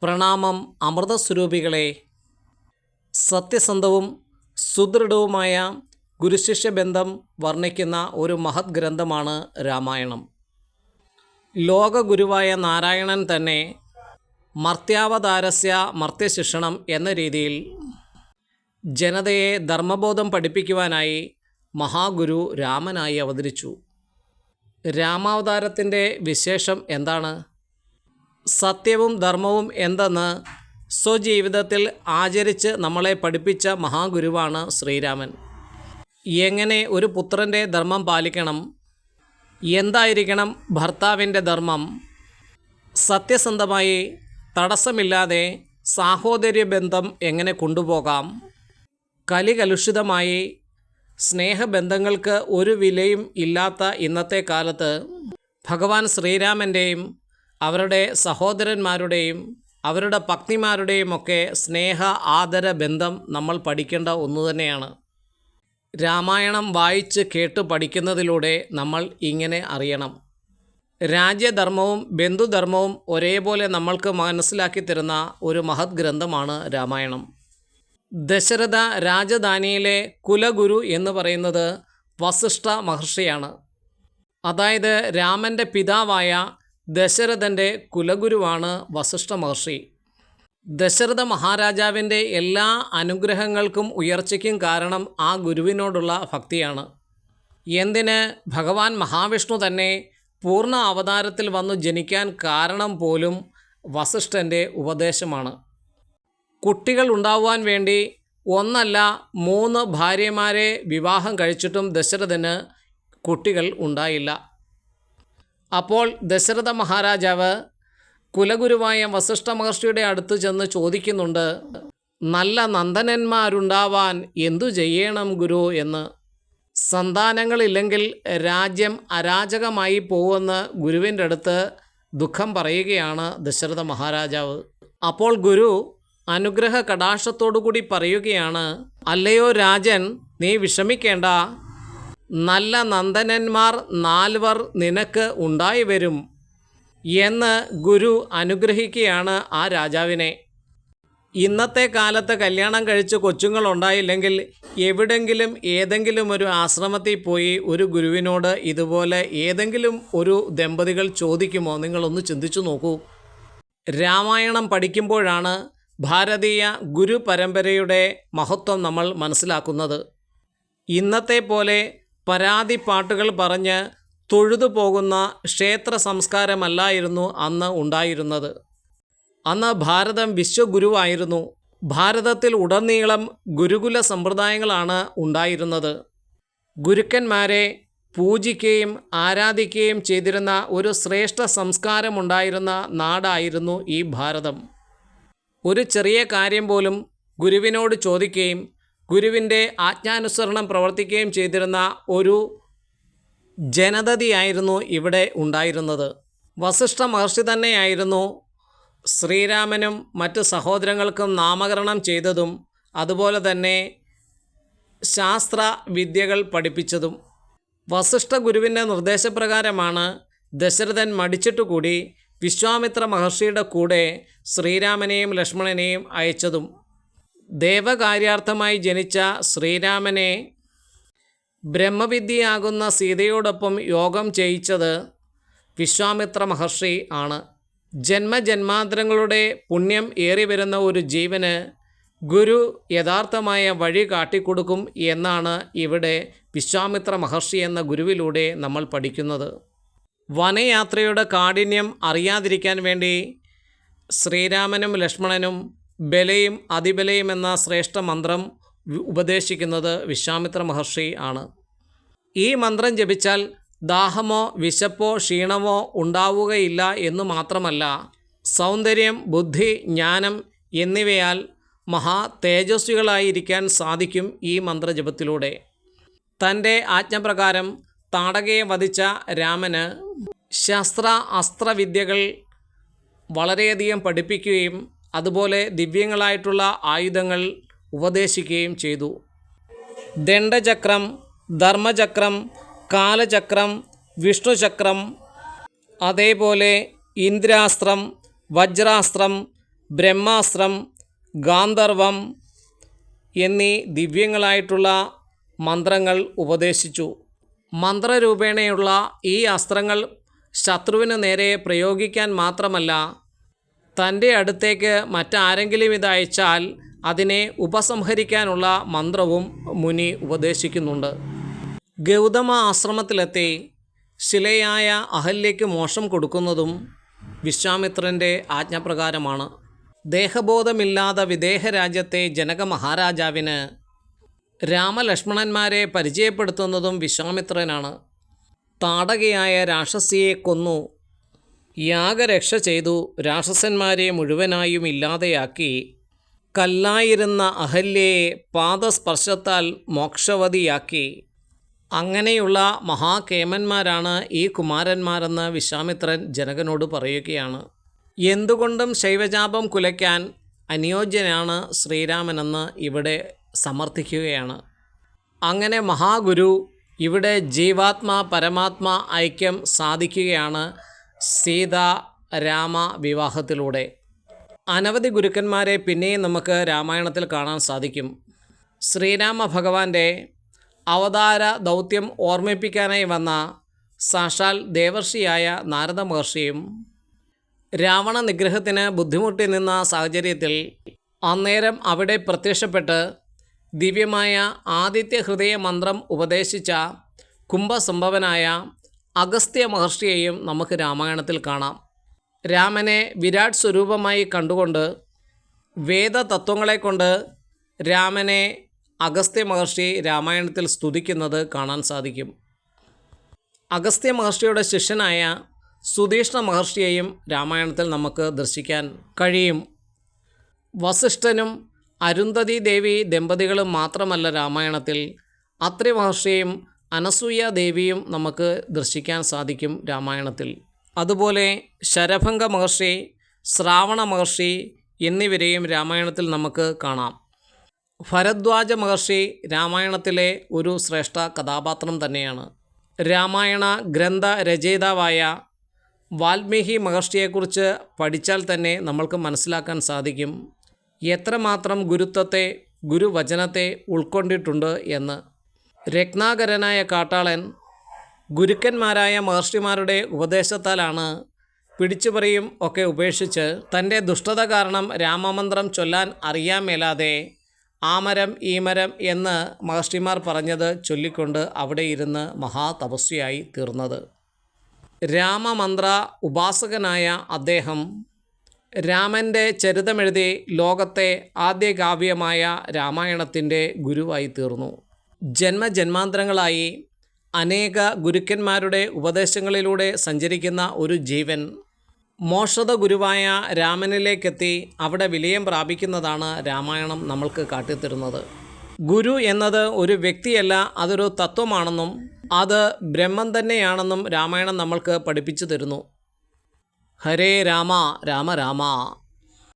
പ്രണാമം അമൃതസ്വരൂപികളെ. സത്യസന്ധവും സുദൃഢവുമായ ഗുരുശിഷ്യ ബന്ധം വർണ്ണിക്കുന്ന ഒരു മഹത് ഗ്രന്ഥമാണ് രാമായണം. ലോകഗുരുവായ നാരായണൻ തന്നെ മർത്യാവതാരസ്യ മർത്യശിക്ഷണം എന്ന രീതിയിൽ ജനതയെ ധർമ്മബോധം പഠിപ്പിക്കുവാനായി മഹാഗുരു രാമനായി അവതരിച്ചു. രാമാവതാരത്തിൻ്റെ വിശേഷം എന്താണ്? സത്യവും ധർമ്മവും എന്തെന്ന് സ്വജീവിതത്തിൽ ആചരിച്ച് നമ്മളെ പഠിപ്പിച്ച മഹാഗുരുവാണ് ശ്രീരാമൻ. എങ്ങനെ ഒരു പുത്രൻ്റെ ധർമ്മം പാലിക്കണം, എന്തായിരിക്കണം ഭർത്താവിൻ്റെ ധർമ്മം, സത്യസന്ധമായി തടസ്സമില്ലാതെ സാഹോദര്യബന്ധം എങ്ങനെ കൊണ്ടുപോകാം, കലികലുഷിതമായി സ്നേഹബന്ധങ്ങൾക്ക് ഒരു വിലയും ഇല്ലാത്ത ഇന്നത്തെ കാലത്ത് ഭഗവാൻ ശ്രീരാമൻ്റെയും അവരുടെ സഹോദരന്മാരുടെയും അവരുടെ പത്നിമാരുടെയും ഒക്കെ സ്നേഹ ആദര ബന്ധം നമ്മൾ പഠിക്കേണ്ട ഒന്നുതന്നെയാണ്. രാമായണം വായിച്ച് കേട്ട് പഠിക്കുന്നതിലൂടെ നമ്മൾ ഇങ്ങനെ അറിയണം. രാജ്യധർമ്മവും ബന്ധുധർമ്മവും ഒരേപോലെ നമ്മൾക്ക് മനസ്സിലാക്കി തരുന്ന ഒരു മഹത് ഗ്രന്ഥമാണ് രാമായണം. ദശരഥ രാജധാനിയിലെ കുലഗുരു എന്ന് പറയുന്നത് വസിഷ്ഠ മഹർഷിയാണ്. അതായത് രാമൻ്റെ പിതാവായ ദശരഥൻ്റെ കുലഗുരുവാണ് വസിഷ്ഠ മഹർഷി. ദശരഥ മഹാരാജാവിൻ്റെ എല്ലാ അനുഗ്രഹങ്ങൾക്കും ഉയർച്ചയ്ക്കും കാരണം ആ ഗുരുവിനോടുള്ള ഭക്തിയാണ്. എന്തിന് ഭഗവാൻ മഹാവിഷ്ണു തന്നെ പൂർണ്ണ അവതാരത്തിൽ വന്നു ജനിക്കാൻ കാരണം പോലും വസിഷ്ഠൻ്റെ ഉപദേശമാണ്. കുട്ടികൾ ഉണ്ടാവാൻ വേണ്ടി 1 അല്ല 3 ഭാര്യമാരെ വിവാഹം കഴിച്ചിട്ടും ദശരഥന് കുട്ടികൾ ഉണ്ടായില്ല. അപ്പോൾ ദശരഥ മഹാരാജാവ് കുലഗുരുവായ വസിഷ്ഠ മഹർഷിയുടെ അടുത്ത് ചെന്ന് ചോദിക്കുന്നുണ്ട്, നല്ല നന്ദനന്മാരുണ്ടാവാൻ എന്തു ചെയ്യണം ഗുരു എന്ന്. സന്താനങ്ങളില്ലെങ്കിൽ രാജ്യം അരാജകമായി പോവുമെന്ന് ഗുരുവിൻ്റെ അടുത്ത് ദുഃഖം പറയുകയാണ് ദശരഥ മഹാരാജാവ്. അപ്പോൾ ഗുരു അനുഗ്രഹ കടാക്ഷത്തോടുകൂടി പറയുകയാണ്, അല്ലയോ രാജൻ, നീ വിഷമിക്കേണ്ട, നല്ല നന്ദനന്മാർ 4 നിനക്ക് ഉണ്ടായി വരും എന്ന് ഗുരു അനുഗ്രഹിക്കുകയാണ് ആ രാജാവിനെ. ഇന്നത്തെ കാലത്ത് കല്യാണം കഴിച്ച് കൊച്ചുങ്ങളുണ്ടായില്ലെങ്കിൽ എവിടെങ്കിലും ഏതെങ്കിലും ഒരു ആശ്രമത്തിൽ പോയി ഒരു ഗുരുവിനോട് ഇതുപോലെ ഏതെങ്കിലും ഒരു ദമ്പതികൾ ചോദിക്കുമോ? നിങ്ങളൊന്ന് ചിന്തിച്ചു നോക്കൂ. രാമായണം പഠിക്കുമ്പോഴാണ് ഭാരതീയ ഗുരു പരമ്പരയുടെ മഹത്വം നമ്മൾ മനസ്സിലാക്കുന്നത്. ഇന്നത്തെ പോലെ പരാതി പാട്ടുകൾ പറഞ്ഞ് തൊഴുതു പോകുന്ന ക്ഷേത്ര സംസ്കാരമല്ലായിരുന്നു അന്ന് ഉണ്ടായിരുന്നത്. അന്ന് ഭാരതം വിശ്വഗുരുവായിരുന്നു. ഭാരതത്തിൽ ഉടനീളം ഗുരുകുല സമ്പ്രദായങ്ങളാണ് ഉണ്ടായിരുന്നത്. ഗുരുക്കന്മാരെ പൂജിക്കുകയും ആരാധിക്കുകയും ചെയ്തിരുന്ന ഒരു ശ്രേഷ്ഠ സംസ്കാരമുണ്ടായിരുന്ന നാടായിരുന്നു ഈ ഭാരതം. ഒരു ചെറിയ കാര്യം പോലും ഗുരുവിനോട് ചോദിക്കുകയും ഗുരുവിൻ്റെ ആജ്ഞാനുസരണം പ്രവർത്തിക്കുകയും ചെയ്തിരുന്ന ഒരു ജനതയായിരുന്നു ഇവിടെ ഉണ്ടായിരുന്നത്. വസിഷ്ഠ മഹർഷി തന്നെയായിരുന്നു ശ്രീരാമനും മറ്റ് സഹോദരങ്ങൾക്കും നാമകരണം ചെയ്തതും അതുപോലെ തന്നെ ശാസ്ത്ര വിദ്യകൾ പഠിപ്പിച്ചതും. വസിഷ്ഠ ഗുരുവിൻ്റെ നിർദ്ദേശപ്രകാരമാണ് ദശരഥൻ മടിച്ചിട്ടുകൂടി വിശ്വാമിത്ര മഹർഷിയുടെ കൂടെ ശ്രീരാമനെയും ലക്ഷ്മണനെയും അയച്ചതും. ദേവകാര്യാർത്ഥമായി ജനിച്ച ശ്രീരാമനെ ബ്രഹ്മവിദ്യയാകുന്ന സീതയോടൊപ്പം യോഗം ചെയ്യിച്ചത് വിശ്വാമിത്ര മഹർഷി ആണ്. ജന്മജന്മാന്തരങ്ങളുടെ പുണ്യം ഏറി വരുന്ന ഒരു ജീവന് ഗുരു യഥാർത്ഥമായ വഴി കാട്ടിക്കൊടുക്കും എന്നാണ് ഇവിടെ വിശ്വാമിത്ര മഹർഷി എന്ന ഗുരുവിലൂടെ നമ്മൾ പഠിക്കുന്നത്. വനയാത്രയുടെ കാഠിന്യം അറിയാതിരിക്കാൻ വേണ്ടി ശ്രീരാമനും ലക്ഷ്മണനും ബലയും അതിബലയും എന്ന ശ്രേഷ്ഠ മന്ത്രം ഉപദേശിക്കുന്നത് വിശ്വാമിത്ര മഹർഷി ആണ്. ഈ മന്ത്രം ജപിച്ചാൽ ദാഹമോ വിശപ്പോ ക്ഷീണമോ ഉണ്ടാവുകയില്ല എന്നു മാത്രമല്ല, സൗന്ദര്യം, ബുദ്ധി, ജ്ഞാനം എന്നിവയാൽ മഹാ തേജസ്വികളായിരിക്കാൻ സാധിക്കും ഈ മന്ത്രജപത്തിലൂടെ. തൻ്റെ ആജ്ഞപ്രകാരം താടകയെ വധിച്ച രാമന് ശസ്ത്ര അസ്ത്രവിദ്യകൾ വളരെയധികം പഠിപ്പിക്കുകയും അതുപോലെ ദിവ്യങ്ങളായിട്ടുള്ള ആയുധങ്ങൾ ഉപദേശിക്കുകയും ചെയ്തു. ദണ്ഡചക്രം, ധർമ്മചക്രം, കാലചക്രം, വിഷ്ണുചക്രം, അതേപോലെ ഇന്ദ്രാസ്ത്രം, വജ്രാസ്ത്രം, ബ്രഹ്മാസ്ത്രം, ഗാന്ധർവം എന്നീ ദിവ്യങ്ങളായിട്ടുള്ള മന്ത്രങ്ങൾ ഉപദേശിച്ചു. മന്ത്രരൂപേണയുള്ള ഈ അസ്ത്രങ്ങൾ ശത്രുവിന് നേരെ പ്രയോഗിക്കാൻ മാത്രമല്ല, തൻ്റെ അടുത്തേക്ക് മറ്റാരെങ്കിലും ഇത് അയച്ചാൽ അതിനെ ഉപസംഹരിക്കാനുള്ള മന്ത്രവും മുനി ഉപദേശിക്കുന്നുണ്ട്. ഗൗതമ ആശ്രമത്തിലെത്തി ശിലയായ അഹല്യയ്ക്ക് മോക്ഷം കൊടുക്കുന്നതും വിശ്വാമിത്രൻ്റെ ആജ്ഞപ്രകാരമാണ്. ദേഹബോധമില്ലാതെ വിദേഹ രാജ്യത്തെ ജനക മഹാരാജാവിന് രാമലക്ഷ്മണന്മാരെ പരിചയപ്പെടുത്തുന്നതും വിശ്വാമിത്രനാണ്. താടകയായ രാക്ഷസിയെ കൊന്നു യാഗരക്ഷ ചെയ്തു രാക്ഷസന്മാരെ മുഴുവനായും ഇല്ലാതെയാക്കി കല്ലായിരുന്ന അഹല്യയെ പാദസ്പർശത്താൽ മോക്ഷവതിയാക്കി. അങ്ങനെയുള്ള മഹാകേമന്മാരാണ് ഈ കുമാരന്മാരെന്ന് വിശ്വാമിത്രൻ ജനകനോട് പറയുകയാണ്. എന്തുകൊണ്ടും ശൈവചാപം കുലയ്ക്കാൻ അനുയോജ്യനാണ് ശ്രീരാമനെന്ന് ഇവിടെ സമർത്ഥിക്കുകയാണ്. അങ്ങനെ മഹാഗുരു ഇവിടെ ജീവാത്മാ പരമാത്മാ ഐക്യം സാധിക്കുകയാണ് സീതാ രാമ വിവാഹത്തിലൂടെ. അനവധി ഗുരുക്കന്മാരെ പിന്നെയും നമുക്ക് രാമായണത്തിൽ കാണാൻ സാധിക്കും. ശ്രീരാമ ഭഗവാന്റെ അവതാര ദൗത്യം ഓർമ്മിപ്പിക്കാനായി വന്ന സാക്ഷാൽ ദേവർഷിയായ നാരദ മഹർഷിയും രാവണ നിഗ്രഹത്തിന് ബുദ്ധിമുട്ടി നിന്ന സാഹചര്യത്തിൽ അന്നേരം അവിടെ പ്രത്യക്ഷപ്പെട്ട് ദിവ്യമായ ആദിത്യ ഹൃദയ മന്ത്രം ഉപദേശിച്ച കുംഭസംഭവനായ അഗസ്ത്യ മഹർഷിയെയും നമുക്ക് രാമായണത്തിൽ കാണാം. രാമനെ വിരാട് സ്വരൂപമായി കണ്ടുകൊണ്ട് വേദതത്വങ്ങളെ കൊണ്ട് രാമനെ അഗസ്ത്യ മഹർഷി രാമായണത്തിൽ സ്തുതിക്കുന്നത് കാണാൻ സാധിക്കും. അഗസ്ത്യ മഹർഷിയുടെ ശിഷ്യനായ സുധീഷ്ണ മഹർഷിയെയും രാമായണത്തിൽ നമുക്ക് ദർശിക്കാൻ കഴിയും. വസിഷ്ഠനും അരുന്ധതി ദേവി ദമ്പതികളും മാത്രമല്ല രാമായണത്തിൽ, അത്രി മഹർഷിയും അനസൂയ ദേവിയും നമുക്ക് ദർശിക്കാൻ സാധിക്കും രാമായണത്തിൽ. അതുപോലെ ശരഭംഗ മഹർഷി, ശ്രാവണ മഹർഷി എന്നിവരെയും രാമായണത്തിൽ നമുക്ക് കാണാം. ഭരദ്വാജ മഹർഷി രാമായണത്തിലെ ഒരു ശ്രേഷ്ഠ കഥാപാത്രം തന്നെയാണ്. രാമായണ ഗ്രന്ഥ രചയിതാവായ വാൽമീകി മഹർഷിയെക്കുറിച്ച് പഠിച്ചാൽ തന്നെ നമ്മൾക്ക് മനസ്സിലാക്കാൻ സാധിക്കും എത്രമാത്രം ഗുരുത്വത്തെ, ഗുരുവചനത്തെ ഉൾക്കൊണ്ടിട്ടുണ്ട് എന്ന്. രത്നാകരനായ കാട്ടാളൻ ഗുരുക്കന്മാരായ മഹർഷിമാരുടെ ഉപദേശത്താലാണ് പിടിച്ചുപറിയും ഒക്കെ ഉപേക്ഷിച്ച് തൻ്റെ ദുഷ്ടത കാരണം രാമമന്ത്രം ചൊല്ലാൻ അറിയാൻ മേലാതെ ആമരം ഈമരം എന്ന് മഹർഷിമാർ പറഞ്ഞത് ചൊല്ലിക്കൊണ്ട് അവിടെ ഇരുന്ന് മഹാതപസ്വിയായി തീർന്നത്. രാമമന്ത്ര ഉപാസകനായ അദ്ദേഹം രാമൻ്റെ ചരിതമെഴുതി ലോകത്തെ ആദ്യ കാവ്യമായ രാമായണത്തിൻ്റെ ഗുരുവായി തീർന്നു. ജന്മജന്മാന്തരങ്ങളായി അനേക ഗുരുക്കന്മാരുടെ ഉപദേശങ്ങളിലൂടെ സഞ്ചരിക്കുന്ന ഒരു ജീവൻ മോക്ഷത ഗുരുവായ രാമനിലേക്കെത്തി അവിടെ വിലയം പ്രാപിക്കുന്നതാണ് രാമായണം നമ്മൾക്ക് കാട്ടിത്തരുന്നത്. ഗുരു എന്നത് ഒരു വ്യക്തിയല്ല, അതൊരു തത്വമാണെന്നും അത് ബ്രഹ്മം തന്നെയാണെന്നും രാമായണം നമ്മൾക്ക് പഠിപ്പിച്ചു തരുന്നു. ഹരേ രാമ രാമ രാമ